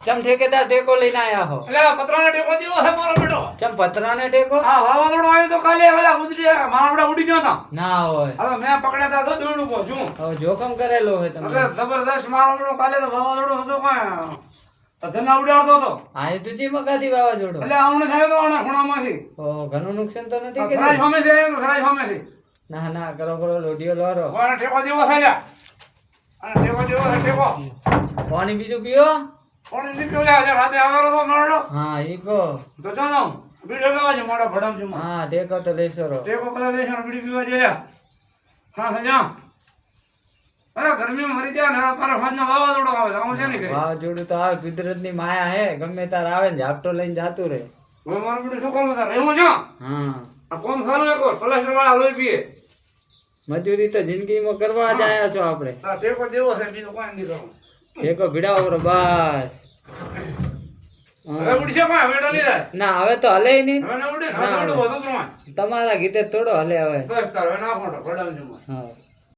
ચમ ઠેકેદાર ટેકો લઈને આયા હો એટલે પતરાને ટેકો દેવો છે મારો બેટો. ચમ પતરાને ટેકો હા વાવાઝોડું આવ્યું તો કાલે પેલા ઉતરી મારા આપડે ઉડી ગયો હતા. ના હોય હવે મેં પકડ્યા હતા તો દોડું પહોંચું. હવે જોખમ કરેલો હોય તમે એટલે જબરદસ્ત મારો બેટો કાલે તો વાવાઝોડું હતું કોઈ ધના ઉડાડતો હતો. આ એ તુજી મગાથી વાવાઝોડું એટલે આમને થયો તો આના ખૂણામાંથી. ઓ ઘણું નુકસાન તો નથી થરાજ કર્યું સામેથી આવ્યો તો થરાજ સામેથી. ના ના કરો કરો લોઢિયો લોરો આને ટેકો દેવો છે લ્યા. આને ટેકો દેવો છે ટેકો. પાણી બીજું પીઓ કોણ નીકળ્યો લ્યા આજે રાતે આવેલો તો મારડો. હા ઈ કહો તો ચાલો બીડી લગાવજો મોડા ભડામજીમાં. હા ટેકો તો લેશો રો ટેકો બધા લેશે ને બીડી પીવા દે લ્યા. હા હા જા. અરે ગરમીમાં મરી જાય ને મારા ફાજના વાવાઝોડો આવે તો આવું છે ને કરી. વાવાઝોડું તો આવે કુદરતની માયા હે ગમે તાર આવે ને ઝાપટો લઈને જાતું રહે હવે મારું બેટું શું કામ હતા રહેવું છે. હા આ કોમ સારું એક પ્લાસ્ટર વાળા લોહી પીએ. મજૂરી તો જિંદગીમાં કરવા જ આયા છો આપણે આ ટેકો દેવો છે બીજું કોઈ નથી કરવું. ટેકો ભીડાવો રો બસ હવે ઉડશે કોઈ વેડો નહીં થાય. ના હવે તો હલે નહીં હવે ના ઉડે ને હવે ઉડે બધું પ્રમાણ. તમારા ગીતે થોડો હલે હવે બસ તાર હવે નાખો ભડામજીમાં. હા